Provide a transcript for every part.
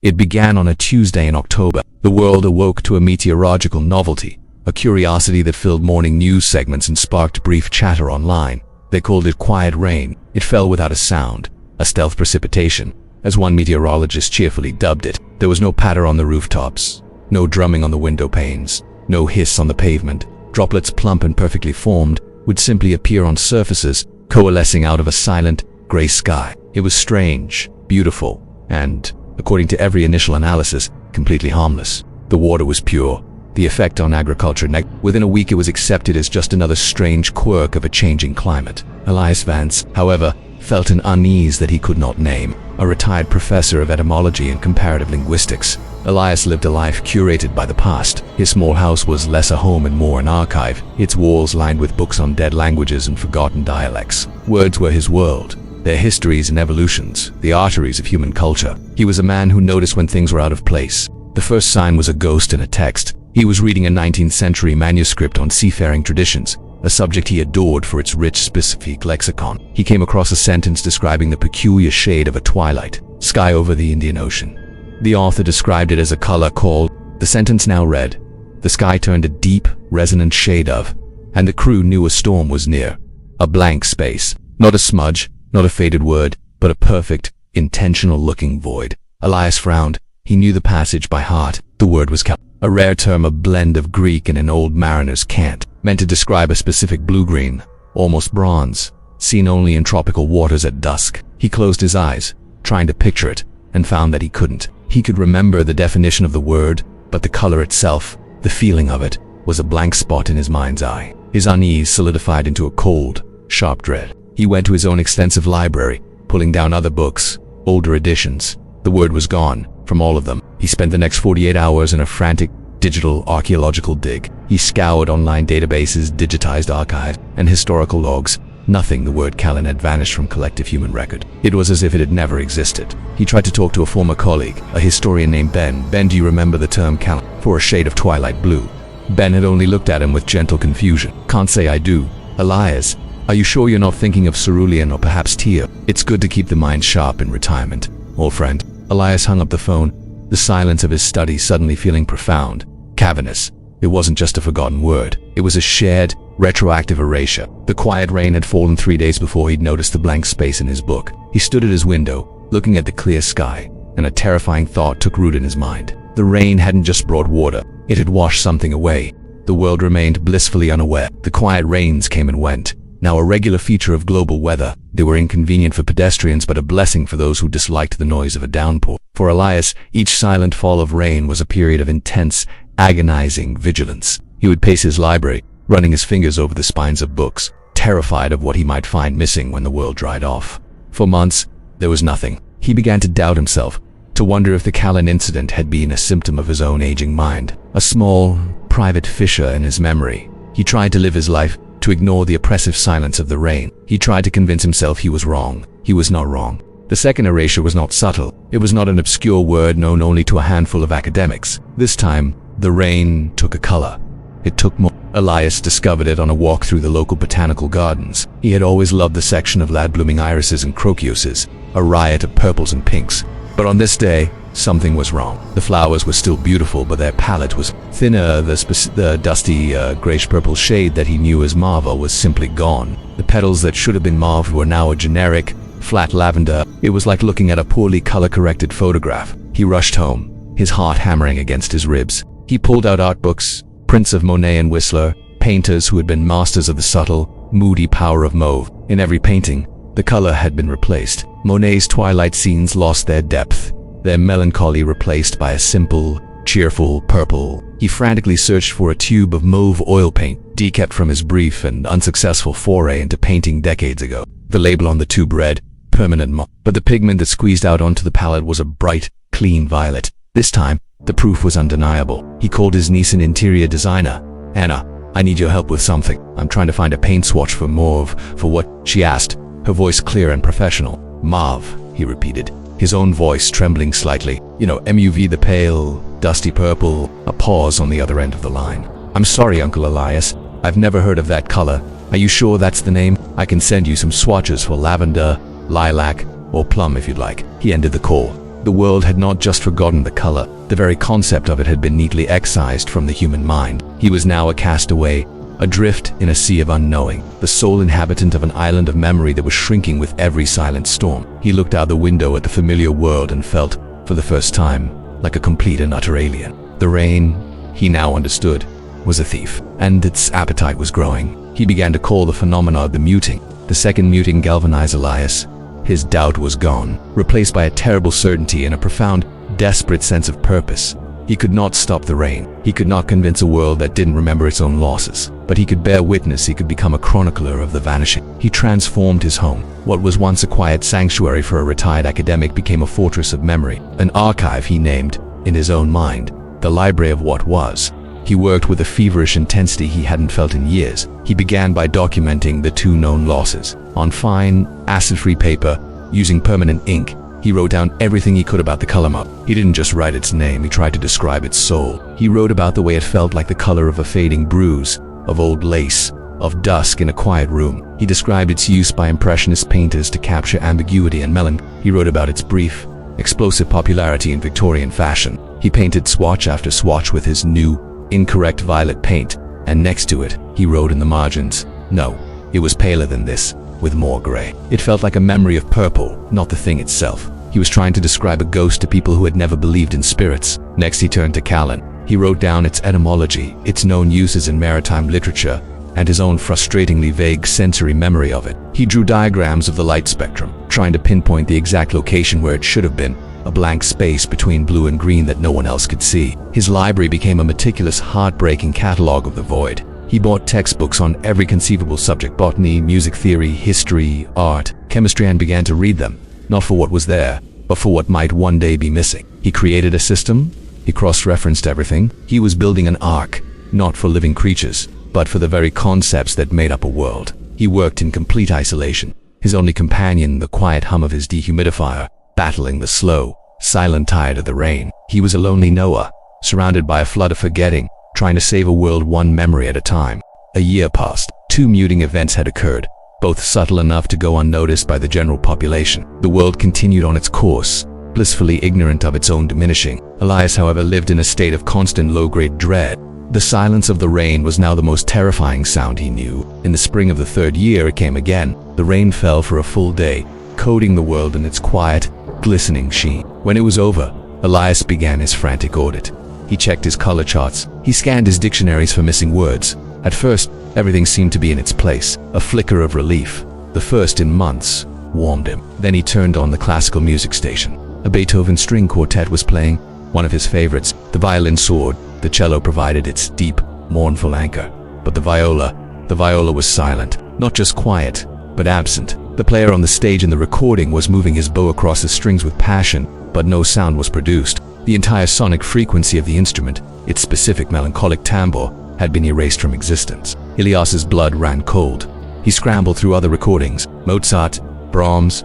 It began on a Tuesday in October. The world awoke to a meteorological novelty, a curiosity that filled morning news segments and sparked brief chatter online. They called it quiet rain. It fell without a sound, a stealth precipitation, as one meteorologist cheerfully dubbed it. There was no patter on the rooftops, no drumming on the window panes, no hiss on the pavement. Droplets plump and perfectly formed would simply appear on surfaces, coalescing out of a silent, gray sky. It was strange, beautiful, and, according to every initial analysis, completely harmless. The water was pure. The effect on agriculture within a week it was accepted as just another strange quirk of a changing climate. Elias Vance, however, felt an unease that he could not name. A retired professor of etymology and comparative linguistics, Elias lived a life curated by the past. His small house was less a home and more an archive, its walls lined with books on dead languages and forgotten dialects. Words were his world, their histories and evolutions, the arteries of human culture. He was a man who noticed when things were out of place. The first sign was a ghost in a text. He was reading a 19th century manuscript on seafaring traditions, a subject he adored for its rich, specific lexicon. He came across a sentence describing the peculiar shade of a twilight sky over the Indian Ocean. The author described it as a color called. The sentence now read, "The sky turned a deep, resonant shade of," and the crew knew a storm was near. A blank space, not a smudge, not a faded word, but a perfect, intentional-looking void. Elias frowned. He knew the passage by heart. The word was a rare term, a blend of Greek and an old mariner's cant, meant to describe a specific blue-green, almost bronze, seen only in tropical waters at dusk. He closed his eyes, trying to picture it, and found that he couldn't. He could remember the definition of the word, but the color itself, the feeling of it, was a blank spot in his mind's eye. His unease solidified into a cold, sharp dread. He went to his own extensive library, pulling down other books, older editions. The word was gone from all of them. He spent the next 48 hours in a frantic digital archaeological dig. He scoured online databases, digitized archives, and historical logs. Nothing. The word Callan had vanished from collective human record. It was as if it had never existed. He tried to talk to a former colleague, a historian named Ben. "Ben, do you remember the term Callan for a shade of twilight blue?" Ben had only looked at him with gentle confusion. "Can't say I do." "Elias, are you sure you're not thinking of cerulean or perhaps tear? It's good to keep the mind sharp in retirement, old friend." Elias hung up the phone, the silence of his study suddenly feeling profound, cavernous. It wasn't just a forgotten word. It was a shared, retroactive erasure. The quiet rain had fallen 3 days before he'd noticed the blank space in his book. He stood at his window, looking at the clear sky, and a terrifying thought took root in his mind. The rain hadn't just brought water. It had washed something away. The world remained blissfully unaware. The quiet rains came and went, now a regular feature of global weather. They were inconvenient for pedestrians but a blessing for those who disliked the noise of a downpour. For Elias, each silent fall of rain was a period of intense, agonizing vigilance. He would pace his library, running his fingers over the spines of books, terrified of what he might find missing when the world dried off. For months, there was nothing. He began to doubt himself, to wonder if the Callan incident had been a symptom of his own aging mind, a small, private fissure in his memory. He tried to live his life, to ignore the oppressive silence of the rain. He tried to convince himself he was wrong. He was not wrong. The second erasure was not subtle. It was not an obscure word known only to a handful of academics. This time, the rain took a color. It took more. Elias discovered it on a walk through the local botanical gardens. He had always loved the section of lad-blooming irises and croceuses, a riot of purples and pinks. But on this day, something was wrong. The flowers were still beautiful, but their palette was thinner. The dusty, grayish-purple shade that he knew as mauve was simply gone. The petals that should have been mauve were now a generic, flat lavender. It was like looking at a poorly color-corrected photograph. He rushed home, his heart hammering against his ribs. He pulled out art books, prints of Monet and Whistler, painters who had been masters of the subtle, moody power of mauve. In every painting, the color had been replaced. Monet's twilight scenes lost their depth, their melancholy replaced by a simple, cheerful purple. He frantically searched for a tube of mauve oil paint, decapped from his brief and unsuccessful foray into painting decades ago. The label on the tube read, "Permanent mauve," but the pigment that squeezed out onto the palette was a bright, clean violet. This time, the proof was undeniable. He called his niece, an interior designer. "Anna, I need your help with something. I'm trying to find a paint swatch for mauve." "For what?" she asked, her voice clear and professional. "Mauve," he repeated, his own voice trembling slightly. "You know, MUV, the pale, dusty purple." A pause on the other end of the line. "I'm sorry, Uncle Elias. I've never heard of that color. Are you sure that's the name? I can send you some swatches for lavender, lilac, or plum if you'd like." He ended the call, The world had not just forgotten the color, the very concept of it had been neatly excised from the human mind. He was now a castaway, adrift in a sea of unknowing, the sole inhabitant of an island of memory that was shrinking with every silent storm. He looked out the window at the familiar world and felt, for the first time, like a complete and utter alien. The rain, he now understood, was a thief, and its appetite was growing. He began to call the phenomena the muting. The second muting galvanized Elias. His doubt was gone, replaced by a terrible certainty and a profound, desperate sense of purpose. He could not stop the rain. He could not convince a world that didn't remember its own losses. But he could bear witness. He could become a chronicler of the vanishing. He transformed his home. What was once a quiet sanctuary for a retired academic became a fortress of memory, an archive he named, in his own mind, the library of what was. He worked with a feverish intensity he hadn't felt in years. He began by documenting the 2 known losses. On fine, acid-free paper, using permanent ink, he wrote down everything he could about the color map. He didn't just write its name, he tried to describe its soul. He wrote about the way it felt like the color of a fading bruise, of old lace, of dusk in a quiet room. He described its use by impressionist painters to capture ambiguity and melancholy. He wrote about its brief, explosive popularity in Victorian fashion. He painted swatch after swatch with his new, incorrect violet paint, and next to it, he wrote in the margins, "No, it was paler than this, with more gray." It felt like a memory of purple, not the thing itself. He was trying to describe a ghost to people who had never believed in spirits. Next he turned to Callan. He wrote down its etymology, its known uses in maritime literature, and his own frustratingly vague sensory memory of it. He drew diagrams of the light spectrum, trying to pinpoint the exact location where it should have been, a blank space between blue and green that no one else could see. His library became a meticulous, heartbreaking catalog of the void. He bought textbooks on every conceivable subject: botany, music theory, history, art, chemistry, and began to read them, not for what was there, but for what might one day be missing. He created a system. He cross-referenced everything. He was building an ark, not for living creatures, but for the very concepts that made up a world. He worked in complete isolation. His only companion, the quiet hum of his dehumidifier, battling the slow, silent tide of the rain. He was a lonely Noah, surrounded by a flood of forgetting, trying to save a world one memory at a time. A year passed. 2 muting events had occurred, both subtle enough to go unnoticed by the general population. The world continued on its course, blissfully ignorant of its own diminishing. Elias, however, lived in a state of constant low-grade dread. The silence of the rain was now the most terrifying sound he knew. In the spring of the 3rd year, it came again. The rain fell for a full day, coating the world in its quiet, glistening sheen. When it was over, Elias began his frantic audit. He checked his color charts. He scanned his dictionaries for missing words. At first, everything seemed to be in its place. A flicker of relief, the first in months, warmed him. Then he turned on the classical music station. A Beethoven string quartet was playing, one of his favorites. The violin soared. The cello provided its deep, mournful anchor. But the viola was silent. Not just quiet, but absent. The player on the stage in the recording was moving his bow across the strings with passion, but no sound was produced. The entire sonic frequency of the instrument, its specific melancholic timbre, had been erased from existence. Elias's blood ran cold. He scrambled through other recordings, Mozart, Brahms.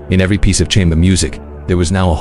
In every piece of chamber music, there was now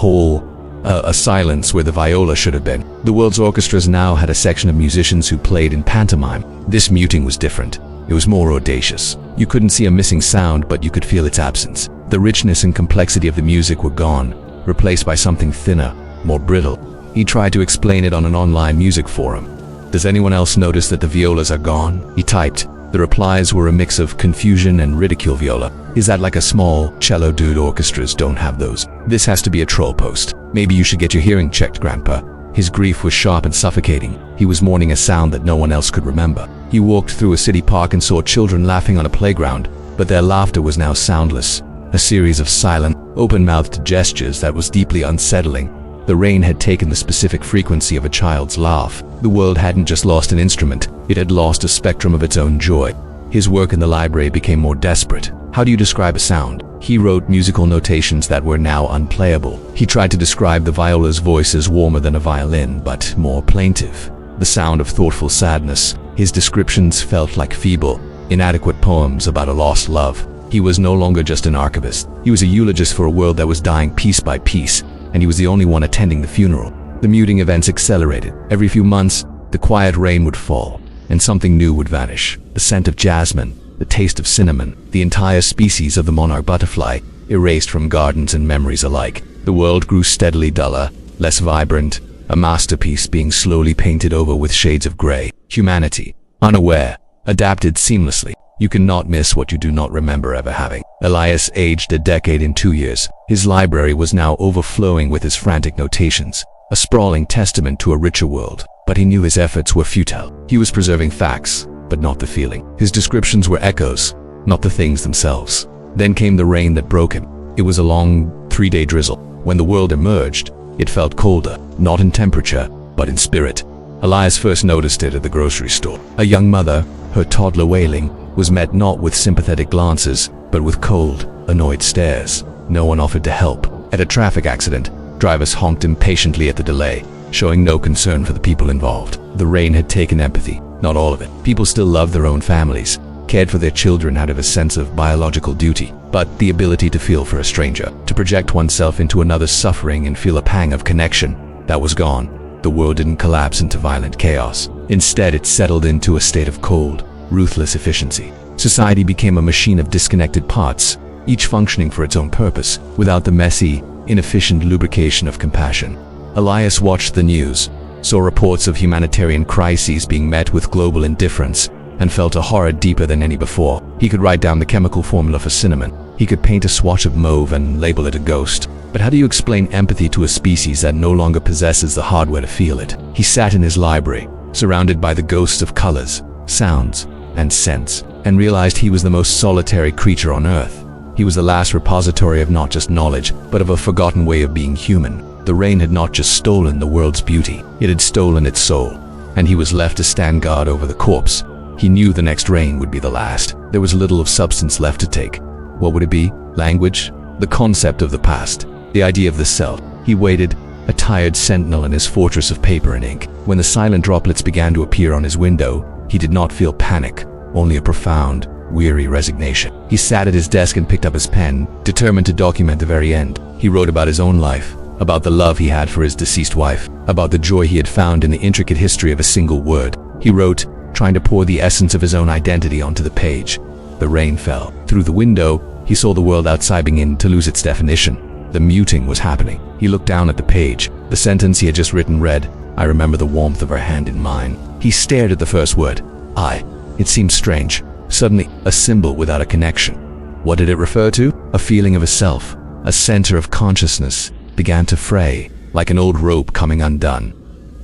a silence where the viola should have been. The world's orchestras now had a section of musicians who played in pantomime. This muting was different. It was more audacious. You couldn't see a missing sound, but you could feel its absence. The richness and complexity of the music were gone, replaced by something thinner, more brittle. He tried to explain it on an online music forum. "Does anyone else notice that the violas are gone?" he typed. The replies were a mix of confusion and ridicule. "Viola? Is that like a small cello dude? Orchestras don't have those. This has to be a troll post. Maybe you should get your hearing checked, Grandpa." His grief was sharp and suffocating. He was mourning a sound that no one else could remember. He walked through a city park and saw children laughing on a playground, but their laughter was now soundless, a series of silent, open-mouthed gestures that was deeply unsettling. The rain had taken the specific frequency of a child's laugh. The world hadn't just lost an instrument, it had lost a spectrum of its own joy. His work in the library became more desperate. How do you describe a sound? He wrote musical notations that were now unplayable. He tried to describe the viola's voice as warmer than a violin, but more plaintive. The sound of thoughtful sadness. His descriptions felt like feeble, inadequate poems about a lost love. He was no longer just an archivist. He was a eulogist for a world that was dying piece by piece, and he was the only one attending the funeral. The muting events accelerated. Every few months, the quiet rain would fall, and something new would vanish. The scent of jasmine, the taste of cinnamon, the entire species of the monarch butterfly, erased from gardens and memories alike. The world grew steadily duller, less vibrant, a masterpiece being slowly painted over with shades of gray. Humanity, unaware, adapted seamlessly. You cannot miss what you do not remember ever having. Elias aged a decade in 2 years. His library was now overflowing with his frantic notations, a sprawling testament to a richer world. But he knew his efforts were futile. He was preserving facts, but not the feeling. His descriptions were echoes, not the things themselves. Then came the rain that broke him. It was a long 3-day drizzle. When the world emerged, it felt colder, not in temperature, but in spirit. Elias first noticed it at the grocery store. A young mother, her toddler wailing, was met not with sympathetic glances, but with cold, annoyed stares. No one offered to help. At a traffic accident, drivers honked impatiently at the delay, showing no concern for the people involved. The rain had taken empathy, not all of it. People still loved their own families, cared for their children out of a sense of biological duty, but the ability to feel for a stranger, to project oneself into another's suffering and feel a pang of connection, that was gone. The world didn't collapse into violent chaos. Instead, it settled into a state of cold, ruthless efficiency. Society became a machine of disconnected parts, each functioning for its own purpose, without the messy, inefficient lubrication of compassion. Elias watched the news, saw reports of humanitarian crises being met with global indifference, and felt a horror deeper than any before. He could write down the chemical formula for cinnamon. He could paint a swatch of mauve and label it a ghost. But how do you explain empathy to a species that no longer possesses the hardware to feel it? He sat in his library, surrounded by the ghosts of colors, sounds, and scents, and realized he was the most solitary creature on Earth. He was the last repository of not just knowledge, but of a forgotten way of being human. The rain had not just stolen the world's beauty, it had stolen its soul, and he was left to stand guard over the corpse. He knew the next rain would be the last. There was little of substance left to take. What would it be? Language? The concept of the past? The idea of the self? He waited, a tired sentinel in his fortress of paper and ink. When the silent droplets began to appear on his window, he did not feel panic, only a profound, weary resignation. He sat at his desk and picked up his pen, determined to document the very end. He wrote about his own life, about the love he had for his deceased wife, about the joy he had found in the intricate history of a single word. He wrote, trying to pour the essence of his own identity onto the page. The rain fell. Through the window, he saw the world outside begin to lose its definition. The muting was happening. He looked down at the page. The sentence he had just written read, "I remember the warmth of her hand in mine." He stared at the first word, I. It seemed strange. Suddenly, a symbol without a connection. What did it refer to? A feeling of a self. A center of consciousness began to fray, like an old rope coming undone.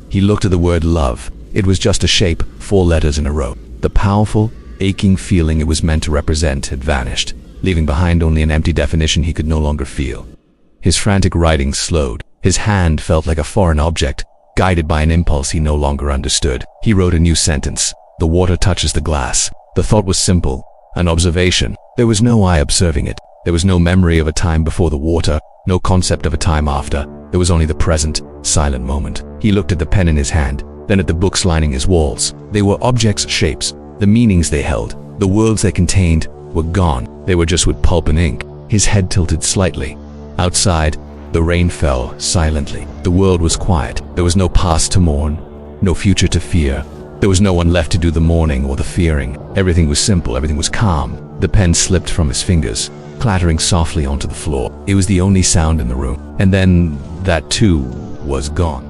He looked at the word love. It was just a shape, 4 letters in a row. The powerful, aching feeling it was meant to represent had vanished, leaving behind only an empty definition he could no longer feel. His frantic writing slowed. His hand felt like a foreign object, guided by an impulse he no longer understood. He wrote a new sentence. The water touches the glass. The thought was simple, an observation. There was no eye observing it. There was no memory of a time before the water, no concept of a time after. There was only the present, silent moment. He looked at the pen in his hand, then at the books lining his walls. They were objects, shapes, the meanings they held, the worlds they contained were gone. They were just with pulp and ink. His head tilted slightly. Outside, the rain fell silently. The world was quiet. There was no past to mourn, no future to fear. There was no one left to do the mourning or the fearing. Everything was simple, everything was calm. The pen slipped from his fingers, clattering softly onto the floor. It was the only sound in the room. And then that too was gone.